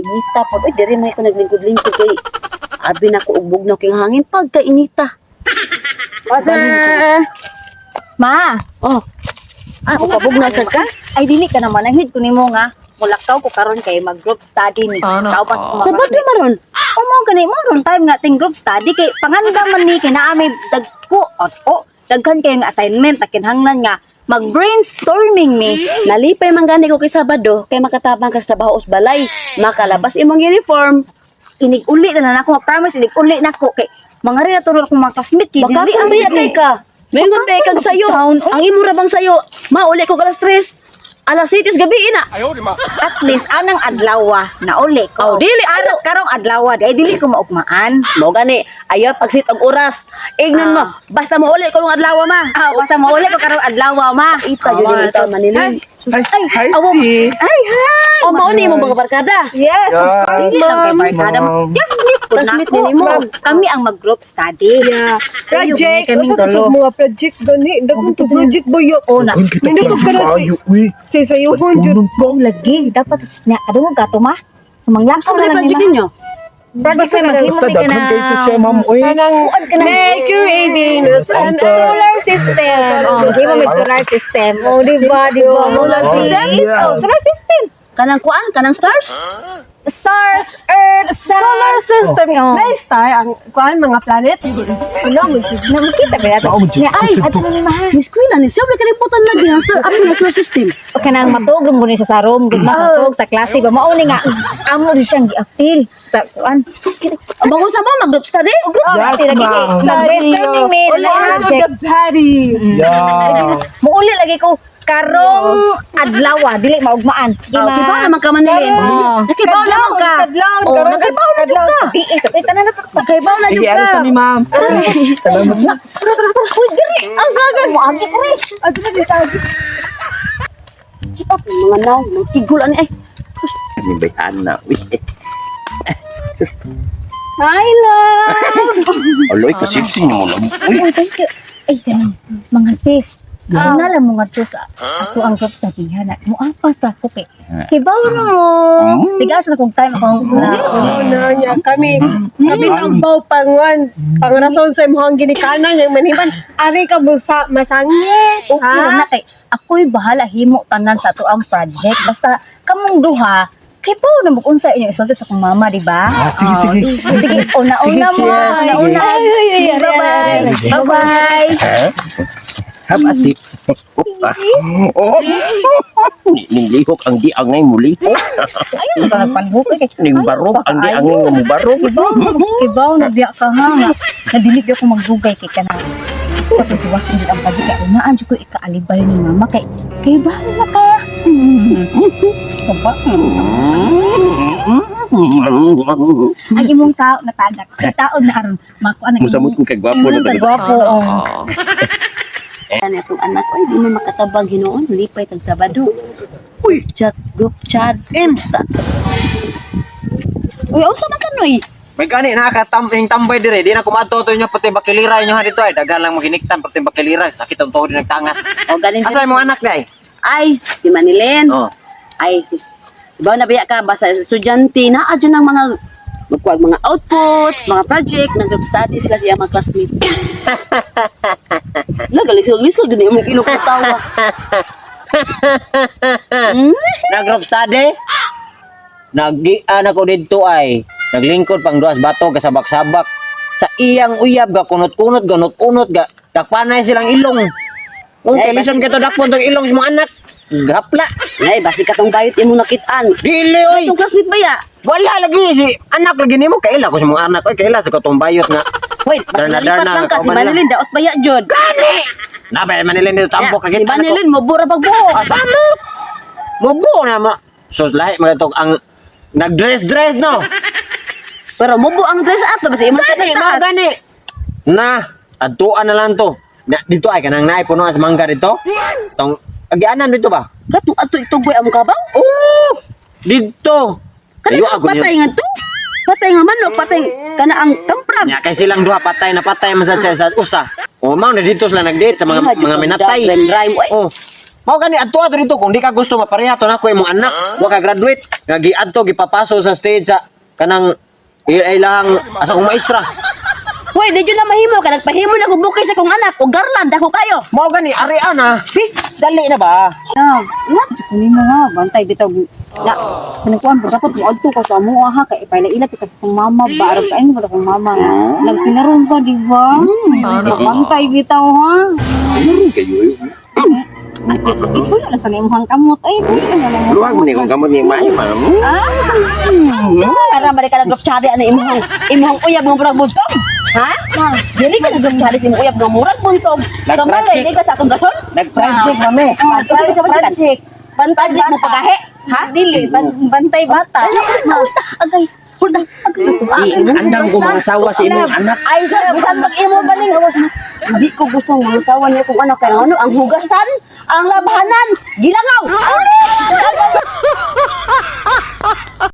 inita po. Ay, diri may ko naglingkod-lingkod kay abi na ko ubog na king hangin pagka inita. Mother! Ma! Oh. Ah, upabog na sad ka? Ay, dili ka naman. Ang hit ko ni mo nga. Mulakaw ko karon kay mag-group study ni. Tao pa sa mga Sabado classmates. maron. O mo gani mo ron time nga ting group study kay panganda man ni kay naa may dagko o daghan kay nga assignment na kinahanglan nga mag-brainstorming ni. Nalipay man gani ko kay Sabado kay makatabang ka sa trabaho sa balay. Makalabas imong uniform. Inig-uli na nako, promise inig-uli nako kay mga rin natulog akong mga classmate kay Baka dili ang bayad kay ka. Mayroon kay kag sayo. Ang imo ra bang sayo? Mauli ko alas 3. Alas 7 gabi ina. at least anang adlaw na uli ko. Oh, dili, karong adlaw ay dili ko maugmaan. Mo gani ayaw pagsit og oras. Ignon mo. Basta mauli ko ng adlaw ma. Ah, basta mauli ko karong adlaw ma. Ita yun ikaw manilin. Hi, Awo. sis. Ay, hi. O mauni mo mga barkada. Yes, of course. Hindi lang kay barkada. Ma'am. Classmate ko na Classmate ko. din mo. Kami ang mag-group study. Yeah. Kayo, Project, kaming usa dolo. to mga project gani, dagon to project boyo. Oh, na. Doon kita Hindi ko plan kada maayo, uy. si sayuhon jud. Bong lagi. Dapat, na, adungo gato ma. Sumanglap Sa na lang project ni ma. ninyo. Project Basta ay maghimo Basta ka daghan kayo to siya, na. ma'am, uy. Kanang make you Venus and Solar system. Oh, maghimo may solar system. Oh, di ba? Solar Oh, system. yes. Oh, solar system. Kanang kuan, kanang stars. Stars, Earth, solar system. Oh. na star ang kuan mga planet. Ano mo? Nakita ba yato? Oo, Jud. Ay, Kusog ato to. ni mahal. Miss Queen ni siya wala kalimutan lagi ang star up na solar system. O kanang matog mo ni siya sa room, gud matog sa klase ba mao ni nga amo rin siyang gi-appeal sa kuan. Abang sa ba mag-group study? Yes, ma'am. Nag-brainstorming me All na of the body. Yeah. Muuli lagi ko karong adlaw dili maugmaan. Oh, kibaw naman ka manilin. Oh. Nakibaw naman ka. Kadlaw, Oh, karon nakibaw na kadlaw. ka. Tiis sa tanan na to. Nakibaw na Sige, yun alas ka. ni ma'am. Salamat na. Uy, diri ang gagan mo agi kare. Ado na ditagi. Mga naw, magtigol ani ay. Nibayaan na, uy. Hi love. Aloy, kasipsing mo lang. Uy. Uy, thank you. Ay, ganun. Mga sis. Ano lang mo nga to sa ato ang group study na mo apas ra ko kay. Kibaw na mo. Tigas na kung time akong Oo na niya kami ang baw pangon. Pangrason sa imong ginikanan yang maniman ari ka busa masangit. okay lang na kay ako'y bahala himo tanan sa ato ang project. Basta kamong duha kay po na mo unsa inyong isulti sa akong mama, di ba? Sige. Sige, una-una Sige, mo. siya. Una-una. Ay, Bye-bye. Sige. Bye-bye. Have a sip. Oh, nilihok ang di angay muli. Ayun, sa nagpanbuko kay. Ning barok ang di angay nga mubarok. Kibaw, nabiya ka nga. Nadilig ako magdugay kay kanang. Pagkiwas yung ang pagi kay unaan jud ko ikaalibay ni mama kay bahala na ka. Saba. Ang imong tao na tadak. Taon na aron mako ana. Musamot ko kay gwapo na talaga. Gwapo. Ano itong anak ko, di mo makatabang hinoon, lipay tag Sabado. Uy, Chat, group chat. Ems. Uy, usa na ka no eh. May gani nakakataming tambay dire, di na kumatuto nyo pati bakilira nyo dito ay dagan lang maginiktan pati bakilira, sakit ang tuhod din nagtangas. O, ganin Asa yung mga anak di ay? Ay, si Manilin. Oh. Ay, sus. Diba nabiya ka, basta estudyante, na adyo ng mga magkuwag mga outputs, mga project, ng group studies sila siya mga classmates. Wala, galing-galing, doon yung ilong katawa. Nag-group study? Nag-gian ako dito ay naglingkod pang duas bato kasabak-sabak. Sa iyang uyab ga kunot-kunot ganot-unot ga dakpanay silang ilong. Kung Ay, kailan kito dakpon tong ilong sa mga anak. Gapla. Ay, basi ka tong bayot imo nakitaan. Dili oy. Itong classmate ba ya? Wala lagi si anak lagi nimo kaila ko sa mga anak oy kaila sa katong bayot nga. Wait, basi Darna, nalipat darna, lang ka, si kauban lang. Manilin, daot ba ya, Jod? Gani. Nabay manilin dito tambok Si lagi anak ko. Manilin, mabura pagbuhok. Asamo. Mubo na mo. So lahi mga ito ang nag-dress no. Pero mubo ang dress ato, basi imo Gani, mga gani. Na, adtuan na lang to. Na, dito ay kanang naay puno sa mangga dito. Tong agianan dito ba? Gato ato itugoy ang kabaw. Oh! Dito. Kanina Ayo ang patay nga to. Patay nga manok, patay kana ang kamprag. Nya kay silang duha patay na patay man sa usa. O mao na dito sila nag-date sa mga minatay. Rhyme, oy. Oh. Mao gani adto dito kung di ka gusto mapareha to nako imong anak, wa ka graduate, nga giadto gipapaso sa stage sa kanang ilang asa kong maestra. Hoy, di yun na mahimo ka. Nagpahimo na kung bukay sa kong anak. O garland, ako kayo. Mao gani ari ana. Dali na ba? Ilan kunin mo nga bantay bitaw na kanikuan dapat mo adto ko sa mo ha kay paila kasi kung mama ba arab kain wala kong mama lang pinaron ka di ba bantay bitaw ha Kayo. ikaw na sa imong kamot ay Luwag mo ni kung kamot ni Mai, ma'am. Para balik ka nag-group chat ano imong uyab ng murag buntog. Ha? Dili ka nag-group chat imong uyab ng murag buntog. Kamay dili ka sa atong gason? Nag-project kami. project Bantay mo pagahe. Ha? dili bantay bata Agay. Pulda. Andang ko mga sawa sa imong anak. Ay, sa bisan mag-imo ba ning hindi ko gusto ng usawan niya kung anak kaya ano ang hugasan, ang labhanan, gilangaw.